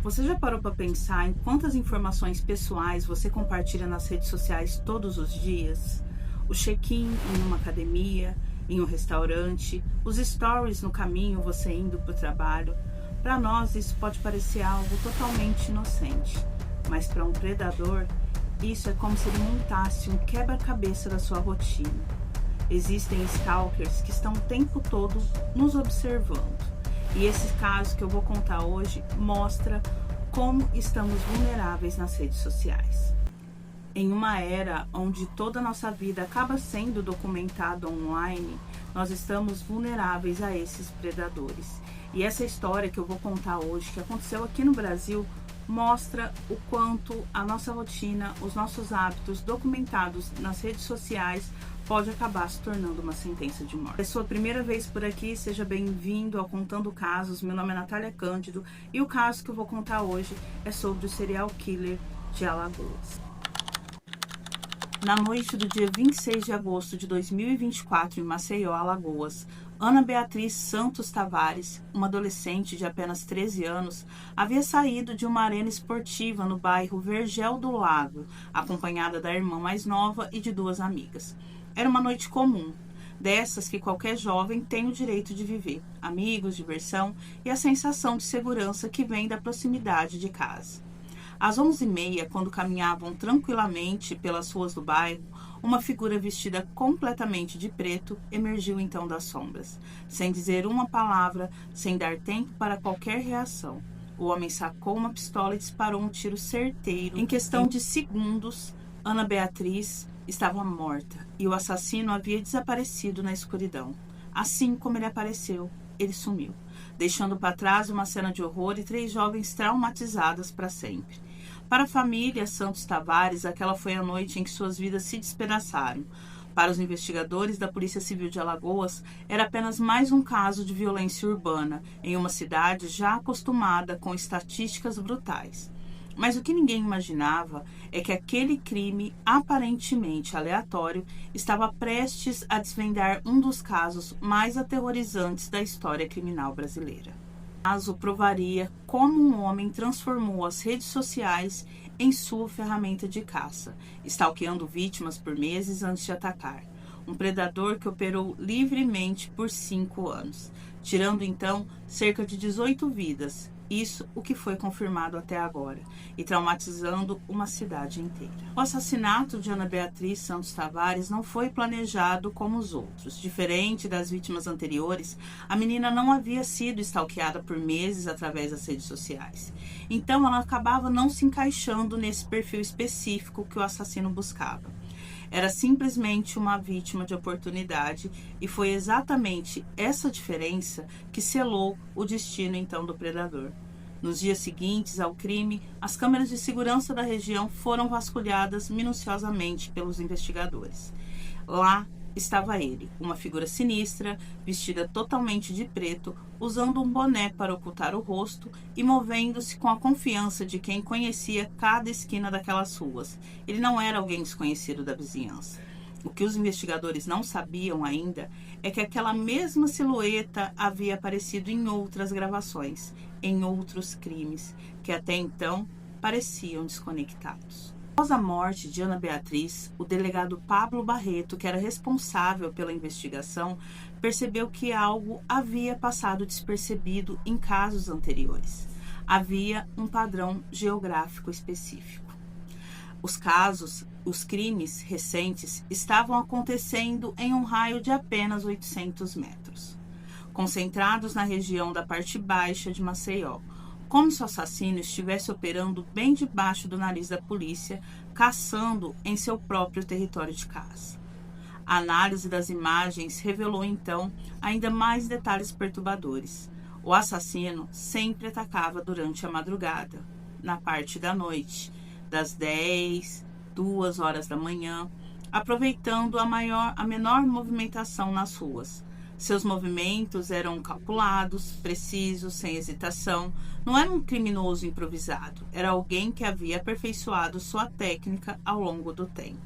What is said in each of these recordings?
Você já parou para pensar em quantas informações pessoais você compartilha nas redes sociais todos os dias? O check-in em uma academia, em um restaurante, os stories no caminho você indo para o trabalho. Para nós isso pode parecer algo totalmente inocente, mas para um predador isso é como se ele montasse um quebra-cabeça da sua rotina. Existem stalkers que estão o tempo todo nos observando. E esse caso que eu vou contar hoje mostra como estamos vulneráveis nas redes sociais. Em uma era onde toda a nossa vida acaba sendo documentada online, nós estamos vulneráveis a esses predadores. E essa história que eu vou contar hoje, que aconteceu aqui no Brasil, mostra o quanto a nossa rotina, os nossos hábitos documentados nas redes sociais pode acabar se tornando uma sentença de morte. É sua primeira vez por aqui, seja bem-vindo ao Contando Casos. Meu nome é Natália Cândido e o caso que eu vou contar hoje é sobre o serial killer de Alagoas. Na noite do dia 26 de agosto de 2024, em Maceió, Alagoas, Ana Beatriz Santos Tavares, uma adolescente de apenas 13 anos, havia saído de uma arena esportiva no bairro Vergel do Lago, acompanhada da irmã mais nova e de duas amigas. Era uma noite comum, dessas que qualquer jovem tem o direito de viver, amigos, diversão e a sensação de segurança que vem da proximidade de casa. Às 11h30, quando caminhavam tranquilamente pelas ruas do bairro, uma figura vestida completamente de preto emergiu então das sombras. Sem dizer uma palavra, sem dar tempo para qualquer reação, o homem sacou uma pistola e disparou um tiro certeiro. Em questão de segundos, Ana Beatriz estava morta e o assassino havia desaparecido na escuridão. Assim como ele apareceu, ele sumiu, deixando para trás uma cena de horror e 3 jovens traumatizadas para sempre. Para a família Santos Tavares, aquela foi a noite em que suas vidas se despedaçaram. Para os investigadores da Polícia Civil de Alagoas, era apenas mais um caso de violência urbana, em uma cidade já acostumada com estatísticas brutais. Mas o que ninguém imaginava é que aquele crime aparentemente aleatório estava prestes a desvendar um dos casos mais aterrorizantes da história criminal brasileira. O caso provaria como um homem transformou as redes sociais em sua ferramenta de caça, stalkeando vítimas por meses antes de atacar. Um predador que operou livremente por 5 anos, tirando então cerca de 18 vidas. Isso o que foi confirmado até agora, e traumatizando uma cidade inteira. O assassinato de Ana Beatriz Santos Tavares não foi planejado como os outros. Diferente das vítimas anteriores, a menina não havia sido stalkeada por meses através das redes sociais. Então ela acabava não se encaixando nesse perfil específico que o assassino buscava. Era simplesmente uma vítima de oportunidade e foi exatamente essa diferença que selou o destino então do predador. Nos dias seguintes ao crime, as câmeras de segurança da região foram vasculhadas minuciosamente pelos investigadores. Lá estava ele, uma figura sinistra, vestida totalmente de preto, usando um boné para ocultar o rosto e movendo-se com a confiança de quem conhecia cada esquina daquelas ruas. Ele não era alguém desconhecido da vizinhança. O que os investigadores não sabiam ainda é que aquela mesma silhueta havia aparecido em outras gravações, em outros crimes, que até então pareciam desconectados. Após a morte de Ana Beatriz, o delegado Pablo Barreto, que era responsável pela investigação, percebeu que algo havia passado despercebido em casos anteriores. Havia um padrão geográfico específico. Os crimes recentes estavam acontecendo em um raio de apenas 800 metros, concentrados na região da parte baixa de Maceió, como se o assassino estivesse operando bem debaixo do nariz da polícia, caçando em seu próprio território de caça. A análise das imagens revelou então ainda mais detalhes perturbadores. O assassino sempre atacava durante a madrugada, na parte da noite, das 10, 2 horas da manhã, aproveitando a menor movimentação nas ruas. Seus movimentos eram calculados, precisos, sem hesitação. Não era um criminoso improvisado, era alguém que havia aperfeiçoado sua técnica ao longo do tempo.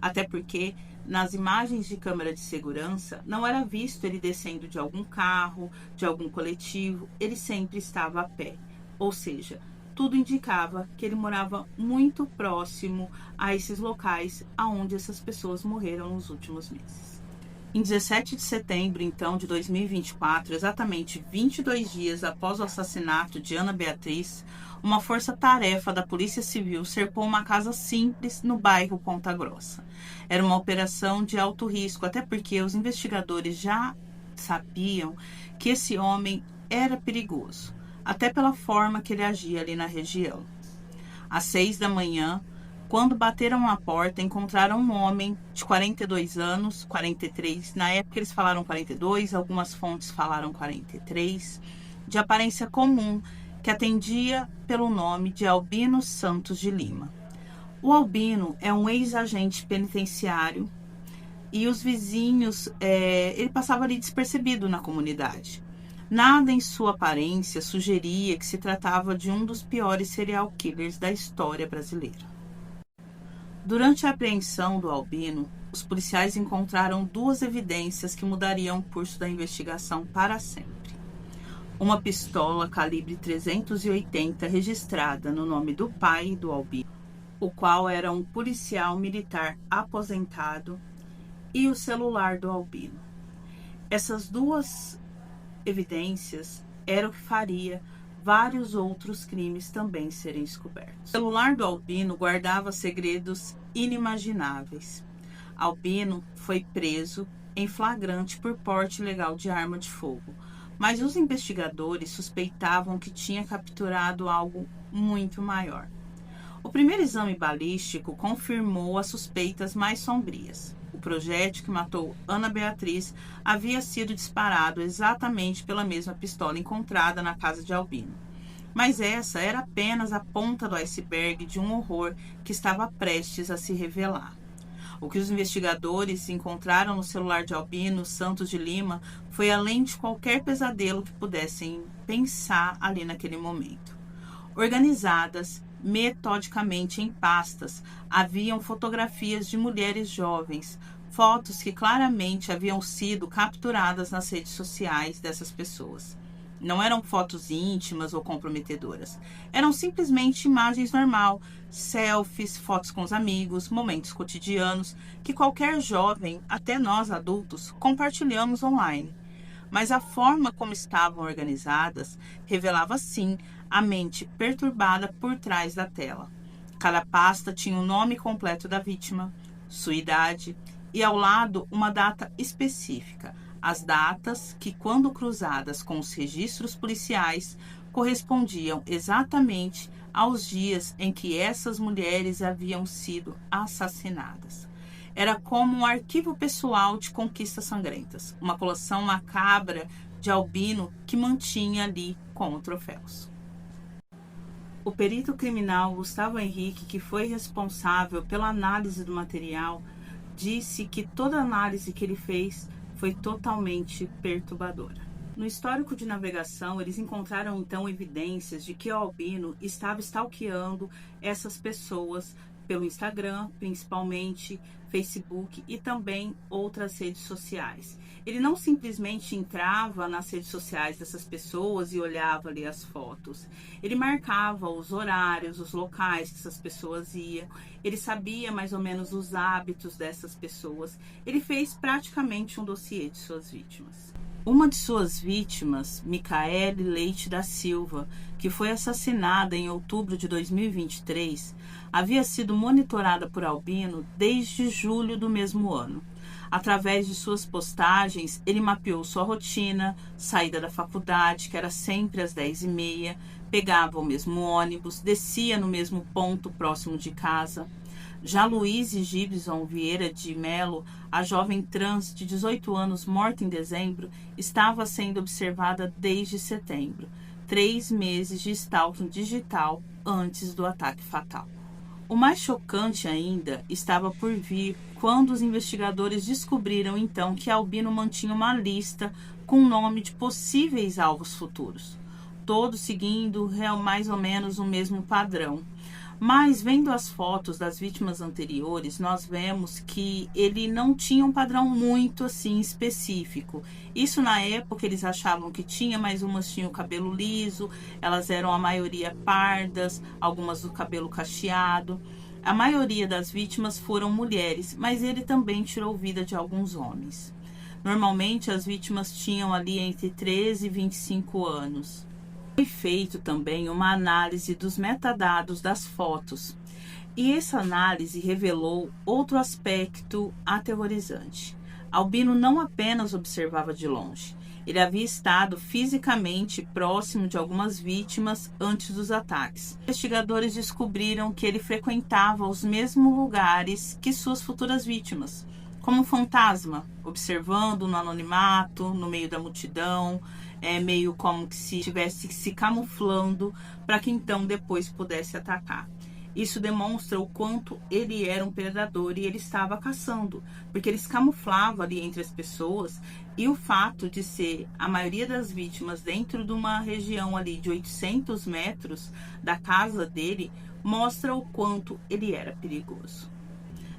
Até porque, nas imagens de câmera de segurança, não era visto ele descendo de algum carro, de algum coletivo, ele sempre estava a pé. Ou seja, tudo indicava que ele morava muito próximo a esses locais aonde essas pessoas morreram nos últimos meses. Em 17 de setembro, então, de 2024, exatamente 22 dias após o assassinato de Ana Beatriz, uma força-tarefa da Polícia Civil cercou uma casa simples no bairro Ponta Grossa. Era uma operação de alto risco, até porque os investigadores já sabiam que esse homem era perigoso, até pela forma que ele agia ali na região. Às 6 da manhã, quando bateram na porta, encontraram um homem de 42 anos, 43, na época eles falaram 42, algumas fontes falaram 43, de aparência comum, que atendia pelo nome de Albino Santos de Lima. O Albino é um ex-agente penitenciário e os vizinhos, ele passava ali despercebido na comunidade. Nada em sua aparência sugeria que se tratava de um dos piores serial killers da história brasileira. Durante a apreensão do Albino, os policiais encontraram duas evidências que mudariam o curso da investigação para sempre. Uma pistola calibre 380 registrada no nome do pai do Albino, o qual era um policial militar aposentado, e o celular do Albino. Essas duas evidências eram o que faria vários outros crimes também serem descobertos. O celular do Albino guardava segredos inimagináveis. Albino foi preso em flagrante por porte ilegal de arma de fogo, mas os investigadores suspeitavam que tinha capturado algo muito maior. O primeiro exame balístico confirmou as suspeitas mais sombrias. O projétil que matou Ana Beatriz havia sido disparado exatamente pela mesma pistola encontrada na casa de Albino. Mas essa era apenas a ponta do iceberg de um horror que estava prestes a se revelar. O que os investigadores encontraram no celular de Albino Santos de Lima foi além de qualquer pesadelo que pudessem pensar ali naquele momento. Organizadas metodicamente em pastas, haviam fotografias de mulheres jovens, fotos que claramente haviam sido capturadas nas redes sociais dessas pessoas. Não eram fotos íntimas ou comprometedoras, eram simplesmente imagens normal, selfies, fotos com os amigos, momentos cotidianos que qualquer jovem, até nós adultos, compartilhamos online. Mas a forma como estavam organizadas revelava sim a mente perturbada por trás da tela. Cada pasta tinha o nome completo da vítima, sua idade e ao lado uma data específica. As datas que, quando cruzadas com os registros policiais, correspondiam exatamente aos dias em que essas mulheres haviam sido assassinadas. Era como um arquivo pessoal de conquistas sangrentas, uma coleção macabra de Albino que mantinha ali como troféus. O perito criminal Gustavo Henrique, que foi responsável pela análise do material, disse que toda a análise que ele fez foi totalmente perturbadora. No histórico de navegação, eles encontraram então evidências de que o Albino estava stalkeando essas pessoas pelo Instagram, principalmente Facebook e também outras redes sociais. Ele não simplesmente entrava nas redes sociais dessas pessoas e olhava ali as fotos. Ele marcava os horários, os locais que essas pessoas iam. Ele sabia mais ou menos os hábitos dessas pessoas. Ele fez praticamente um dossiê de suas vítimas. Uma de suas vítimas, Micaele Leite da Silva, que foi assassinada em outubro de 2023, havia sido monitorada por Albino desde julho do mesmo ano. Através de suas postagens, ele mapeou sua rotina, saída da faculdade, que era sempre às 10h30, pegava o mesmo ônibus, descia no mesmo ponto próximo de casa. Já Luíse Gibson Vieira de Melo, a jovem trans de 18 anos morta em dezembro, estava sendo observada desde setembro, 3 meses de stalking digital antes do ataque fatal. O mais chocante ainda estava por vir quando os investigadores descobriram então que Albino mantinha uma lista com o nome de possíveis alvos futuros, todos seguindo mais ou menos o mesmo padrão. Mas vendo as fotos das vítimas anteriores, nós vemos que ele não tinha um padrão muito assim específico. Isso na época eles achavam que tinha, mas umas tinham o cabelo liso, elas eram a maioria pardas, algumas do cabelo cacheado. A maioria das vítimas foram mulheres, mas ele também tirou vida de alguns homens. Normalmente as vítimas tinham ali entre 13 e 25 anos. Foi feito também uma análise dos metadados das fotos, e essa análise revelou outro aspecto aterrorizante. Albino não apenas observava de longe, ele havia estado fisicamente próximo de algumas vítimas antes dos ataques. Investigadores descobriram que ele frequentava os mesmos lugares que suas futuras vítimas, como um fantasma, observando no anonimato, no meio da multidão, meio como que se estivesse se camuflando para que então depois pudesse atacar. Isso demonstra o quanto ele era um predador e ele estava caçando, porque ele se camuflava ali entre as pessoas, e o fato de ser a maioria das vítimas dentro de uma região ali de 800 metros da casa dele mostra o quanto ele era perigoso.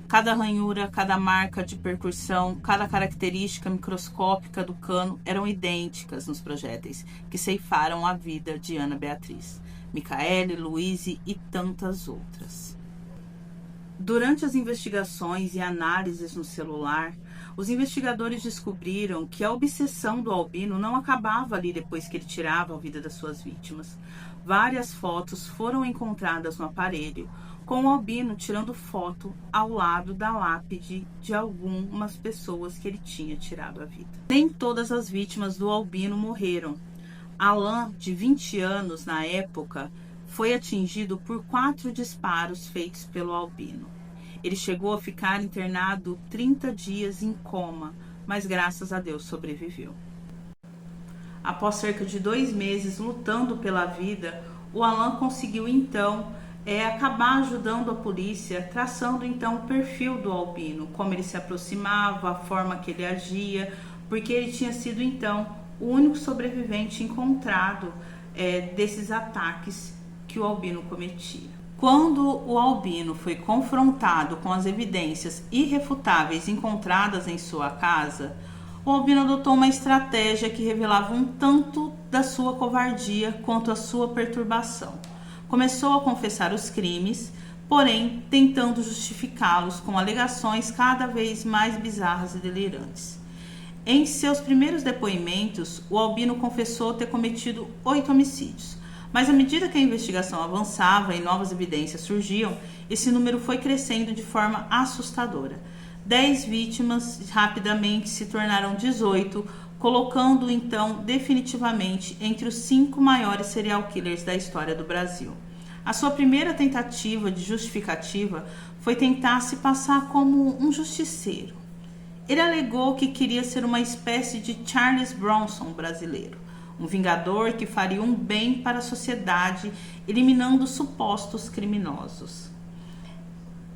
Cada ranhura, cada marca de percussão, cada característica microscópica do cano eram idênticas nos projéteis que ceifaram a vida de Ana Beatriz, Micaele, Luíse e tantas outras. Durante as investigações e análises no celular, os investigadores descobriram que a obsessão do Albino não acabava ali depois que ele tirava a vida das suas vítimas. Várias fotos foram encontradas no aparelho, com o Albino tirando foto ao lado da lápide de algumas pessoas que ele tinha tirado a vida. Nem todas as vítimas do Albino morreram. Alain, de 20 anos na época, foi atingido por 4 disparos feitos pelo Albino. Ele chegou a ficar internado 30 dias em coma, mas graças a Deus sobreviveu. Após cerca de 2 meses lutando pela vida, o Alain conseguiu então acabar ajudando a polícia, traçando então o perfil do Albino, como ele se aproximava, a forma que ele agia, porque ele tinha sido então o único sobrevivente encontrado desses ataques que o Albino cometia. Quando o Albino foi confrontado com as evidências irrefutáveis encontradas em sua casa, o Albino adotou uma estratégia que revelava um tanto da sua covardia quanto a sua perturbação. Começou a confessar os crimes, porém tentando justificá-los com alegações cada vez mais bizarras e delirantes. Em seus primeiros depoimentos, o Albino confessou ter cometido 8 homicídios, mas à medida que a investigação avançava e novas evidências surgiam, esse número foi crescendo de forma assustadora. 10 vítimas rapidamente se tornaram 18, colocando então definitivamente entre os 5 maiores serial killers da história do Brasil. A sua primeira tentativa de justificativa foi tentar se passar como um justiceiro. Ele alegou que queria ser uma espécie de Charles Bronson brasileiro, um vingador que faria um bem para a sociedade, eliminando supostos criminosos.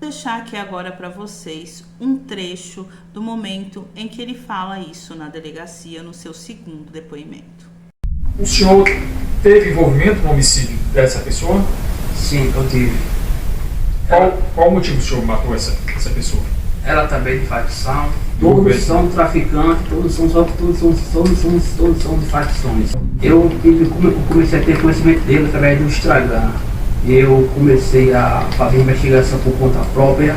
Vou deixar aqui agora para vocês um trecho do momento em que ele fala isso na delegacia, no seu segundo depoimento. O senhor teve envolvimento no homicídio dessa pessoa? Sim, eu tive. Qual o motivo o senhor matou essa pessoa? Ela também de facção, todos são traficantes, todos são de facções. Eu comecei a ter conhecimento dele através do Instagram. Eu comecei a fazer investigação por conta própria.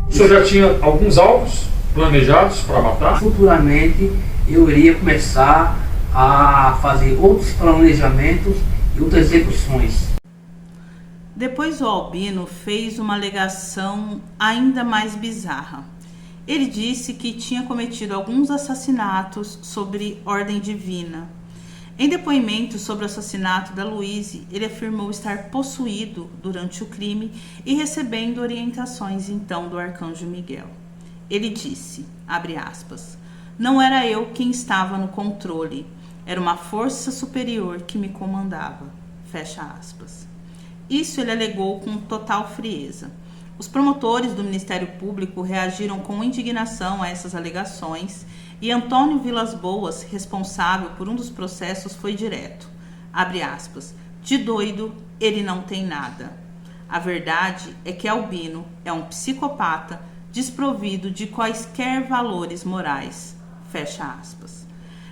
O senhor já tinha alguns alvos planejados para matar? Futuramente eu iria começar a fazer outros planejamentos e outras execuções. Depois o Albino fez uma alegação ainda mais bizarra. Ele disse que tinha cometido alguns assassinatos sobre ordem divina. Em depoimento sobre o assassinato da Luíse, ele afirmou estar possuído durante o crime e recebendo orientações então do arcanjo Miguel. Ele disse, abre aspas, não era eu quem estava no controle, era uma força superior que me comandava, fecha aspas. Isso ele alegou com total frieza. Os promotores do Ministério Público reagiram com indignação a essas alegações e Antônio Vilas Boas, responsável por um dos processos, foi direto. Abre aspas. De doido, ele não tem nada. A verdade é que Albino é um psicopata desprovido de quaisquer valores morais. Fecha aspas.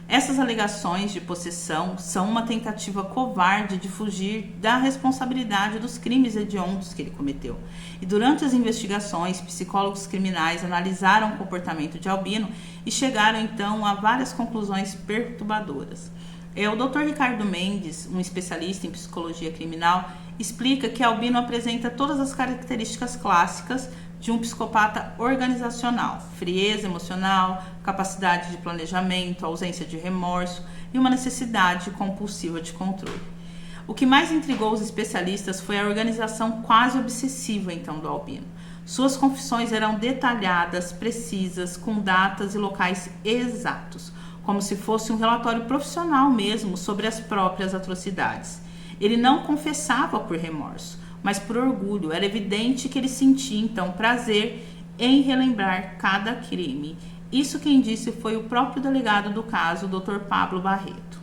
Essas alegações de possessão são uma tentativa covarde de fugir da responsabilidade dos crimes hediondos que ele cometeu. E durante as investigações, psicólogos criminais analisaram o comportamento de Albino e chegaram então a várias conclusões perturbadoras. O Dr. Ricardo Mendes, um especialista em psicologia criminal, explica que Albino apresenta todas as características clássicas de um psicopata organizacional: frieza emocional, capacidade de planejamento, ausência de remorso e uma necessidade compulsiva de controle. O que mais intrigou os especialistas foi a organização quase obsessiva então do Albino. Suas confissões eram detalhadas, precisas, com datas e locais exatos, como se fosse um relatório profissional mesmo sobre as próprias atrocidades. Ele não confessava por remorso, mas por orgulho. Era evidente que ele sentia então prazer em relembrar cada crime. Isso quem disse foi o próprio delegado do caso, o Dr. Pablo Barreto.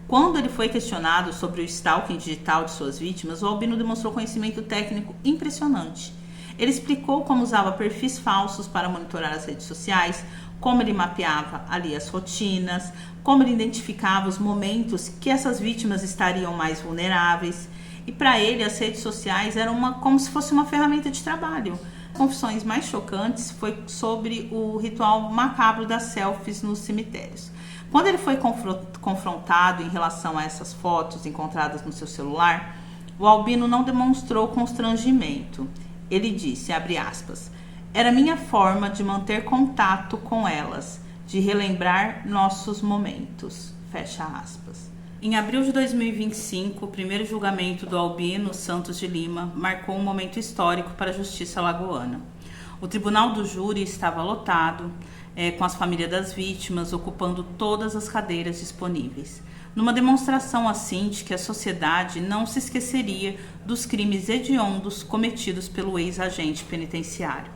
Quando ele foi questionado sobre o stalking digital de suas vítimas, o Albino demonstrou conhecimento técnico impressionante. Ele explicou como usava perfis falsos para monitorar as redes sociais, como ele mapeava ali as rotinas, como ele identificava os momentos que essas vítimas estariam mais vulneráveis. E para ele, as redes sociais eram como se fosse uma ferramenta de trabalho. As confissões mais chocantes foi sobre o ritual macabro das selfies nos cemitérios. Quando ele foi confrontado em relação a essas fotos encontradas no seu celular, o Albino não demonstrou constrangimento. Ele disse, abre aspas, era minha forma de manter contato com elas, de relembrar nossos momentos, fecha aspas. Em abril de 2025, o primeiro julgamento do Albino Santos de Lima marcou um momento histórico para a justiça alagoana. O tribunal do júri estava lotado, com as famílias das vítimas ocupando todas as cadeiras disponíveis, numa demonstração assim de que a sociedade não se esqueceria dos crimes hediondos cometidos pelo ex-agente penitenciário.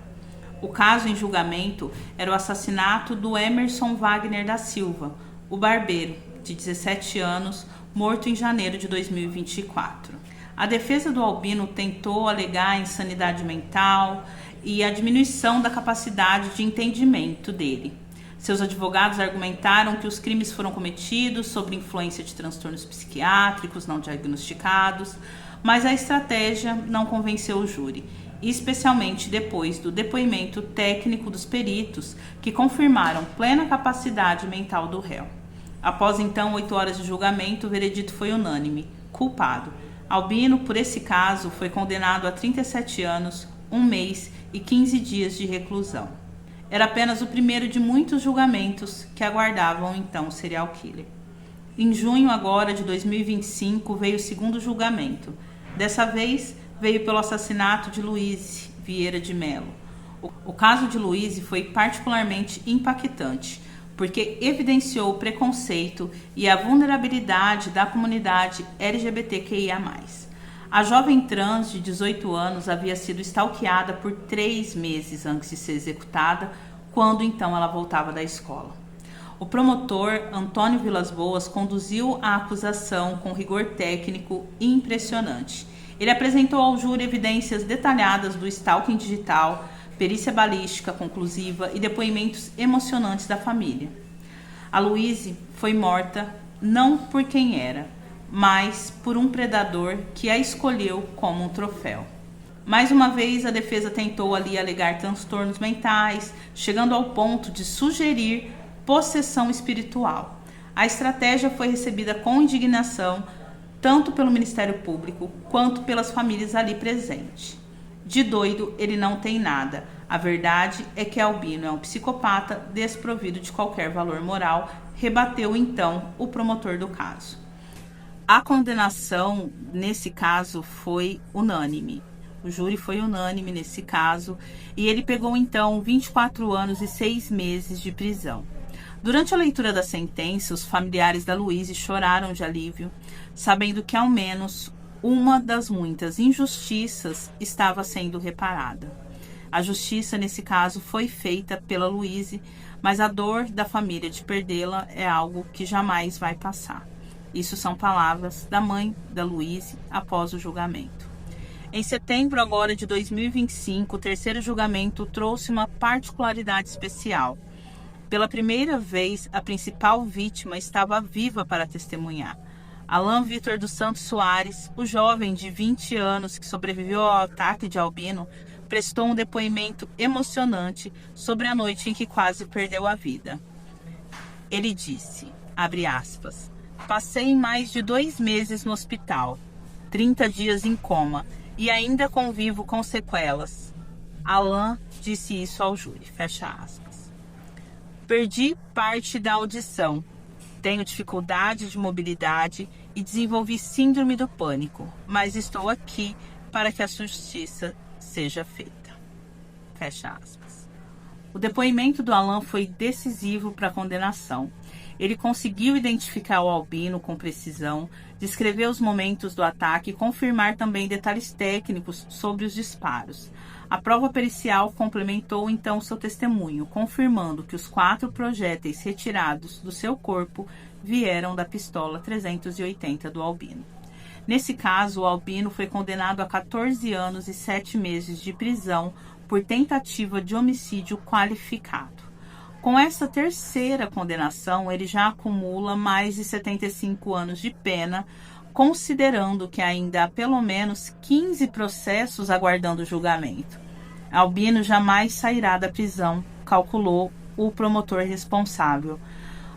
O caso em julgamento era o assassinato do Emerson Wagner da Silva, o barbeiro, de 17 anos, morto em janeiro de 2024. A defesa do Albino tentou alegar insanidade mental e a diminuição da capacidade de entendimento dele. Seus advogados argumentaram que os crimes foram cometidos sob influência de transtornos psiquiátricos não diagnosticados, mas a estratégia não convenceu o júri, especialmente depois do depoimento técnico dos peritos que confirmaram plena capacidade mental do réu. Após então 8 horas de julgamento, o veredito foi unânime: culpado. Albino, por esse caso, foi condenado a 37 anos, 1 mês e 15 dias de reclusão. Era apenas o primeiro de muitos julgamentos que aguardavam então o serial killer. Em junho agora de 2025 veio o segundo julgamento. Dessa vez veio pelo assassinato de Luiz Vieira de Mello. O caso de Luiz foi particularmente impactante, porque evidenciou o preconceito e a vulnerabilidade da comunidade LGBTQIA+. A jovem trans de 18 anos havia sido stalkeada por 3 meses antes de ser executada, quando então ela voltava da escola. O promotor Antônio Vilas Boas conduziu a acusação com rigor técnico impressionante. Ele apresentou ao júri evidências detalhadas do stalking digital, perícia balística conclusiva e depoimentos emocionantes da família. A Luíse foi morta não por quem era, mas por um predador que a escolheu como um troféu. Mais uma vez, a defesa tentou ali alegar transtornos mentais, chegando ao ponto de sugerir possessão espiritual. A estratégia foi recebida com indignação, tanto pelo Ministério Público quanto pelas famílias ali presentes. De doido, ele não tem nada. A verdade é que Albino é um psicopata desprovido de qualquer valor moral, rebateu então o promotor do caso. A condenação nesse caso foi unânime. O júri foi unânime nesse caso e ele pegou então 24 anos e 6 meses de prisão. Durante a leitura da sentença, os familiares da Luíse choraram de alívio, sabendo que ao menos uma das muitas injustiças estava sendo reparada. A justiça, nesse caso, foi feita pela Luíse, mas a dor da família de perdê-la é algo que jamais vai passar. Isso são palavras da mãe da Luíse após o julgamento. Em setembro agora de 2025, o terceiro julgamento trouxe uma particularidade especial. Pela primeira vez, a principal vítima estava viva para testemunhar. Alan Vitor dos Santos Soares, o jovem de 20 anos que sobreviveu ao ataque de Albino, prestou um depoimento emocionante sobre a noite em que quase perdeu a vida. Ele disse, abre aspas, passei mais de 2 meses no hospital, 30 dias em coma e ainda convivo com sequelas. Alan disse isso ao júri, fecha aspas. Perdi parte da audição, tenho dificuldade de mobilidade e desenvolvi síndrome do pânico, mas estou aqui para que a justiça seja feita. Fecha aspas. O depoimento do Alan foi decisivo para a condenação. Ele conseguiu identificar o Albino com precisão, descrever os momentos do ataque e confirmar também detalhes técnicos sobre os disparos. A prova pericial complementou então seu testemunho, confirmando que os 4 projéteis retirados do seu corpo vieram da pistola 380 do Albino. Nesse caso, o Albino foi condenado a 14 anos e 7 meses de prisão por tentativa de homicídio qualificado. Com essa terceira condenação, ele já acumula mais de 75 anos de pena, considerando que ainda há pelo menos 15 processos aguardando julgamento. Albino jamais sairá da prisão, calculou o promotor responsável.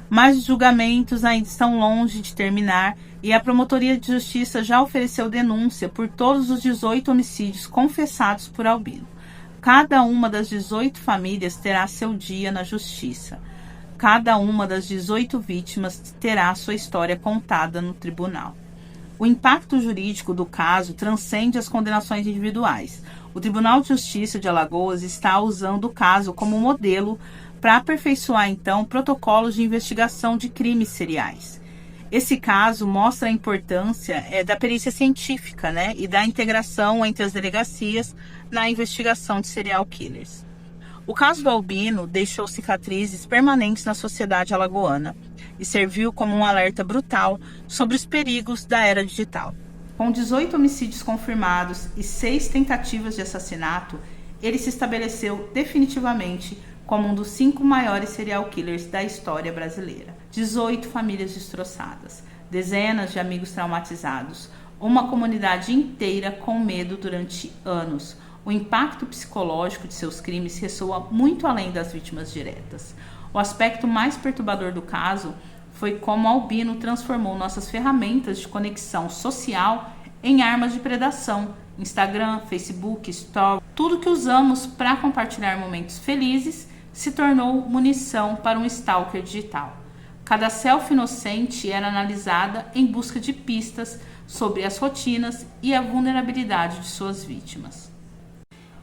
Mas os julgamentos ainda estão longe de terminar e a Promotoria de Justiça já ofereceu denúncia por todos os 18 homicídios confessados por Albino. Cada uma das 18 famílias terá seu dia na justiça. Cada uma das 18 vítimas terá sua história contada no tribunal. O impacto jurídico do caso transcende as condenações individuais. O Tribunal de Justiça de Alagoas está usando o caso como modelo para aperfeiçoar, então, protocolos de investigação de crimes seriais. Esse caso mostra a importância da perícia científica, e da integração entre as delegacias na investigação de serial killers. O caso do Albino deixou cicatrizes permanentes na sociedade alagoana e serviu como um alerta brutal sobre os perigos da era digital. Com 18 homicídios confirmados e 6 tentativas de assassinato, ele se estabeleceu definitivamente como um dos 5 maiores serial killers da história brasileira. 18 famílias destroçadas, dezenas de amigos traumatizados, uma comunidade inteira com medo durante anos. O impacto psicológico de seus crimes ressoa muito além das vítimas diretas. O aspecto mais perturbador do caso foi como Albino transformou nossas ferramentas de conexão social em armas de predação. Instagram, Facebook, Story, tudo que usamos para compartilhar momentos felizes se tornou munição para um stalker digital. Cada selfie inocente era analisada em busca de pistas sobre as rotinas e a vulnerabilidade de suas vítimas.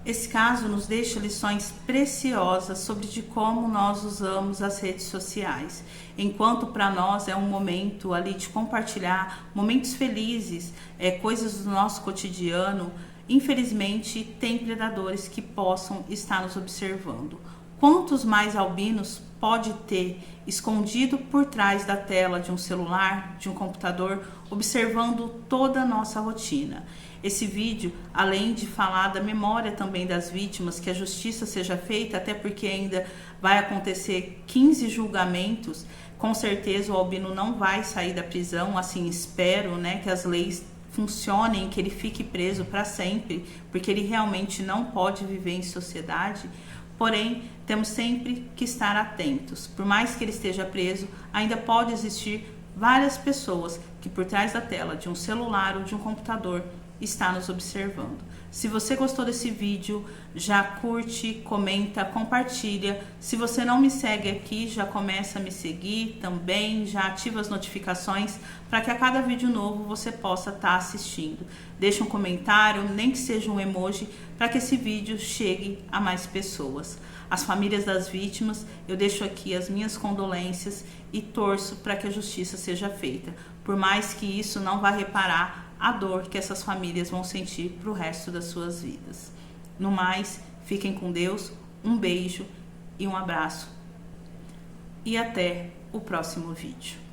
Esse caso nos deixa lições preciosas sobre de como nós usamos as redes sociais. Enquanto para nós é um momento ali de compartilhar momentos felizes, coisas do nosso cotidiano, infelizmente tem predadores que possam estar nos observando. Quantos mais albinos pode ter escondido por trás da tela de um celular, de um computador, observando toda a nossa rotina? Esse vídeo, além de falar da memória também das vítimas, que a justiça seja feita, até porque ainda vai acontecer 15 julgamentos, com certeza o Albino não vai sair da prisão, assim espero, que as leis funcionem, que ele fique preso para sempre, porque ele realmente não pode viver em sociedade. Porém, temos sempre que estar atentos. Por mais que ele esteja preso, ainda pode existir várias pessoas que por trás da tela de um celular ou de um computador está nos observando. Se você gostou desse vídeo, já curte, comenta, compartilha. Se você não me segue aqui, já começa a me seguir também, já ativa as notificações para que a cada vídeo novo você possa estar assistindo. Deixa um comentário, nem que seja um emoji, para que esse vídeo chegue a mais pessoas. As famílias das vítimas, eu deixo aqui as minhas condolências e torço para que a justiça seja feita. Por mais que isso não vá reparar a dor que essas famílias vão sentir para o resto das suas vidas. No mais, fiquem com Deus, um beijo e um abraço. E até o próximo vídeo.